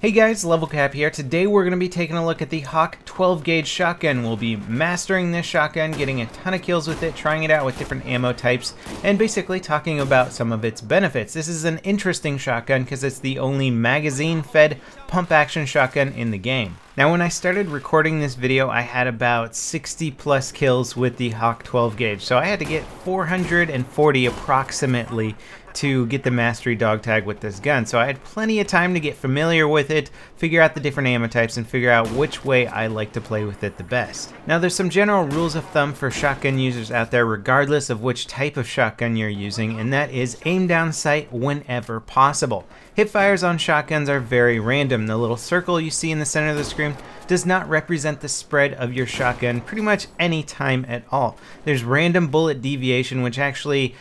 Hey guys, LevelCap here. Today we're going to be taking a look at the Hawk 12 gauge shotgun. We'll be mastering this shotgun, getting a ton of kills with it, trying it out with different ammo types, and basically talking about some of its benefits. This is an interesting shotgun because it's the only magazine-fed pump action shotgun in the game. Now when I started recording this video, I had about 60 plus kills with the Hawk 12 gauge, so I had to get 440 approximately to get the mastery dog tag with this gun. So I had plenty of time to get familiar with it, figure out the different ammo types, and figure out which way I like to play with it the best. Now there's some general rules of thumb for shotgun users out there regardless of which type of shotgun you're using, and that is aim down sight whenever possible. Hip fires on shotguns are very random. The little circle you see in the center of the screen does not represent the spread of your shotgun pretty much any time at all. There's random bullet deviation which actually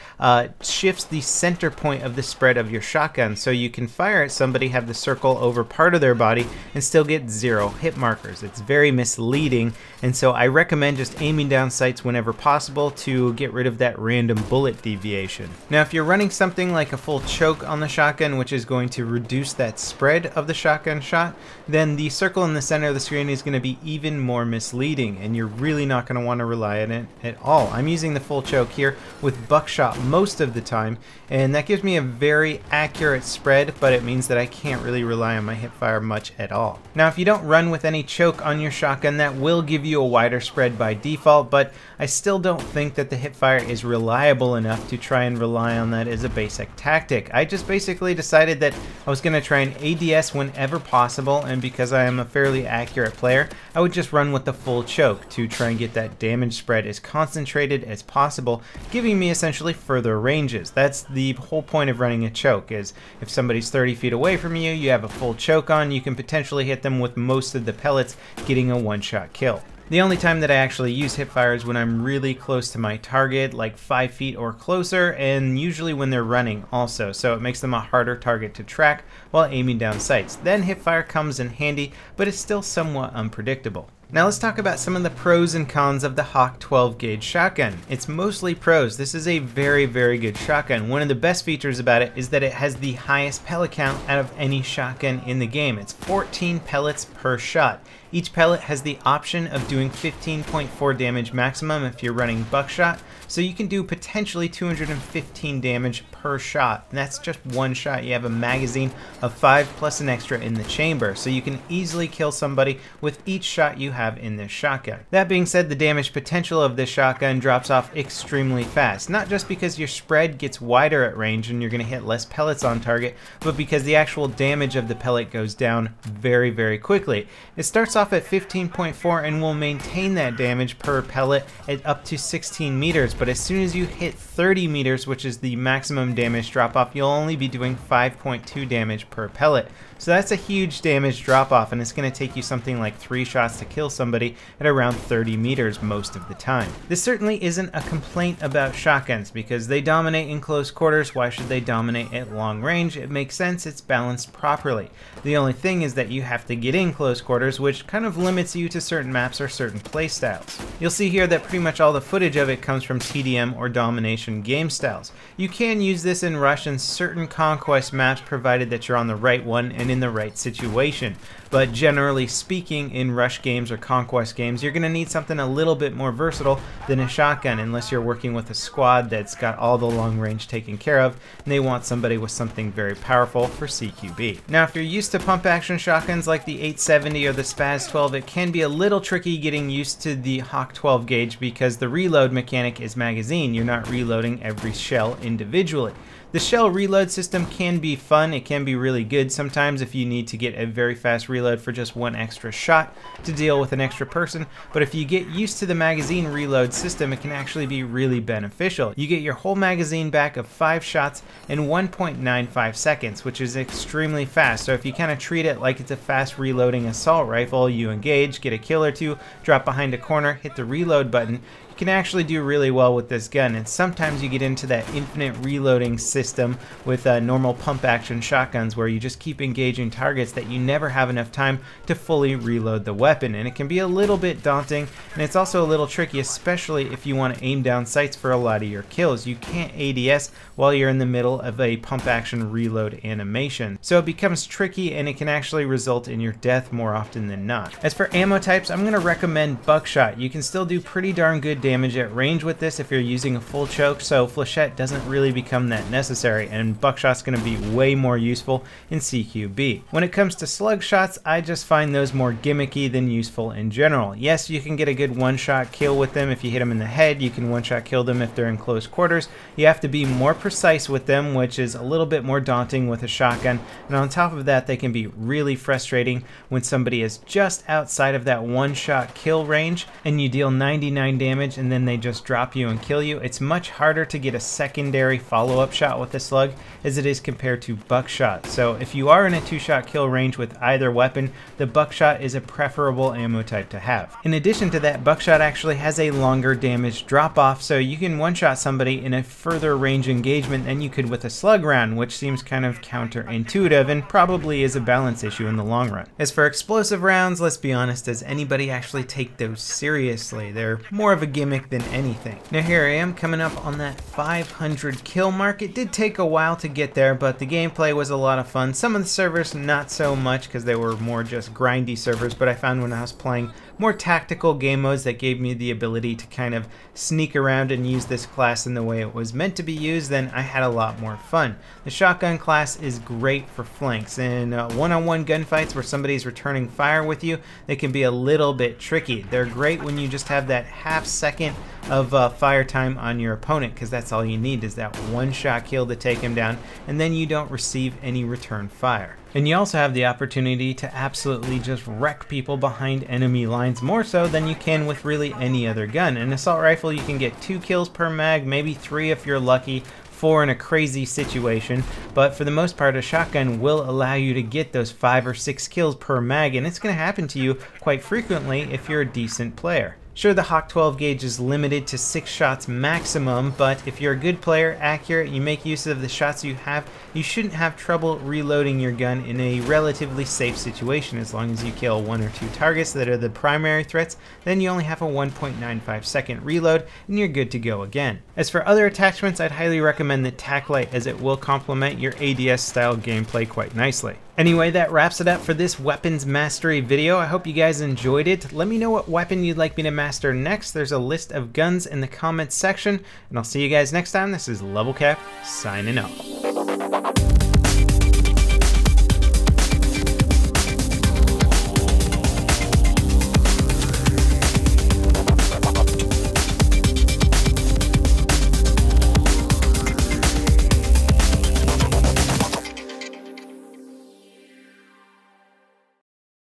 shifts the center point of the spread of your shotgun, so you can fire at somebody, have the circle over part of their body, and still get 0 hit markers. It's very misleading, and so I recommend just aiming down sights whenever possible to get rid of that random bullet deviation. Now if you're running something like a full choke on the shotgun, which is going to reduce that spread of the shotgun shot, then the circle in the center of the screen is going to be even more misleading, and you're really not going to want to rely on it at all. I'm using the full choke here with buckshot most of the time, and that gives me a very accurate spread, but it means that I can't really rely on my hip fire much at all. Now if you don't run with any choke on your shotgun, that will give you a wider spread by default, but I still don't think that the hip fire is reliable enough to try and rely on that as a basic tactic. I just basically decided that I was going to try and ADS whenever possible, and because I am a fairly accurate player, I would just run with the full choke to try and get that damage spread as concentrated as possible, giving me essentially further ranges. That's the whole point of running a choke, is if somebody's 30 feet away from you, you have a full choke on, you can potentially hit them with most of the pellets, getting a one-shot kill. The only time that I actually use hipfire is when I'm really close to my target, like 5 feet or closer, and usually when they're running also, so it makes them a harder target to track while aiming down sights. Then hipfire comes in handy, but it's still somewhat unpredictable. Now let's talk about some of the pros and cons of the Hawk 12 gauge shotgun. It's mostly pros. This is a very good shotgun. One of the best features about it is that it has the highest pellet count out of any shotgun in the game. It's 14 pellets per shot. Each pellet has the option of doing 15.4 damage maximum if you're running buckshot, so you can do potentially 215 damage per shot. And that's just one shot. You have a magazine of 5 plus an extra in the chamber, so you can easily kill somebody with each shot you have in this shotgun. That being said, the damage potential of this shotgun drops off extremely fast, not just because your spread gets wider at range and you're going to hit less pellets on target, but because the actual damage of the pellet goes down very quickly. It starts off at 15.4 and will maintain that damage per pellet at up to 16 meters, but as soon as you hit 30 meters, which is the maximum damage drop off, you'll only be doing 5.2 damage per pellet. So that's a huge damage drop off, and it's going to take you something like 3 shots to kill somebody at around 30 meters most of the time. This certainly isn't a complaint about shotguns because they dominate in close quarters. Why should they dominate at long range? It makes sense, it's balanced properly. The only thing is that you have to get in close quarters, which kind of limits you to certain maps or certain playstyles. You'll see here that pretty much all the footage of it comes from TDM or domination game styles. You can use this in Rush and certain Conquest maps provided that you're on the right one and in the right situation, but generally speaking, in Rush games or Conquest games, you're going to need something a little bit more versatile than a shotgun, unless you're working with a squad that's got all the long range taken care of and they want somebody with something very powerful for CQB. Now if you're used to pump action shotguns like the 870 or the Spaz 12, it can be a little tricky getting used to the Hawk 12 gauge because the reload mechanic is magazine. You're not reloading every shell individually. The shell reload system can be fun, it can be really good sometimes if you need to get a very fast reload for just one extra shot to deal with an extra person, but if you get used to the magazine reload system, it can actually be really beneficial. You get your whole magazine back of 5 shots in 1.95 seconds, which is extremely fast, so if you kind of treat it like it's a fast reloading assault rifle, you engage, get a kill or two, drop behind a corner, hit the reload button, you can actually do really well with this gun, and sometimes you get into that infinite reloading system with normal pump action shotguns where you just keep engaging targets that you never have enough time to fully reload the weapon, and it can be a little bit daunting, and it's also a little tricky, especially if you want to aim down sights for a lot of your kills. You can't ADS while you're in the middle of a pump action reload animation, so it becomes tricky and it can actually result in your death more often than not. As for ammo types, I'm going to recommend buckshot. You can still do pretty darn good damage at range with this if you're using a full choke, so flechette doesn't really become that necessary, and buckshot's going to be way more useful in CQB. When it comes to slug shots, I just find those more gimmicky than useful in general. Yes, you can get a good one-shot kill with them if you hit them in the head. You can one-shot kill them if they're in close quarters. You have to be more precise with them, which is a little bit more daunting with a shotgun, and on top of that, they can be really frustrating when somebody is just outside of that one-shot kill range and you deal 99 damage and then they just drop you and kill you. It's much harder to get a secondary follow-up shot with a slug as it is compared to buckshot. So if you are in a two-shot kill range with either weapon, the buckshot is a preferable ammo type to have. In addition to that, buckshot actually has a longer damage drop-off, so you can one-shot somebody in a further range engagement than you could with a slug round, which seems kind of counterintuitive and probably is a balance issue in the long run. As for explosive rounds, let's be honest, does anybody actually take those seriously? They're more of a gimmick than anything. Now here I am coming up on that 500 kill mark. It did take a while to get there, but the gameplay was a lot of fun. Some of the servers not so much because they were more just grindy servers, but I found when I was playing more tactical game modes that gave me the ability to kind of sneak around and use this class in the way it was meant to be used, then I had a lot more fun. The shotgun class is great for flanks. In one-on-one gunfights where somebody's returning fire with you, they can be a little bit tricky. They're great when you just have that half second of fire time on your opponent, because that's all you need is that one shot kill to take him down, and then you don't receive any return fire. And you also have the opportunity to absolutely just wreck people behind enemy lines, more so than you can with really any other gun. An assault rifle, you can get 2 kills per mag, maybe 3 if you're lucky, 4 in a crazy situation, but for the most part a shotgun will allow you to get those 5 or 6 kills per mag, and it's going to happen to you quite frequently if you're a decent player. Sure, the Hawk 12 gauge is limited to 6 shots maximum, but if you're a good player, accurate, you make use of the shots you have, you shouldn't have trouble reloading your gun in a relatively safe situation. As long as you kill 1 or 2 targets that are the primary threats, then you only have a 1.95 second reload and you're good to go again. As for other attachments, I'd highly recommend the Tac Light, as it will complement your ADS style gameplay quite nicely. Anyway, that wraps it up for this weapons mastery video. I hope you guys enjoyed it. Let me know what weapon you'd like me to master next. There's a list of guns in the comments section, and I'll see you guys next time. This is LevelCap signing off.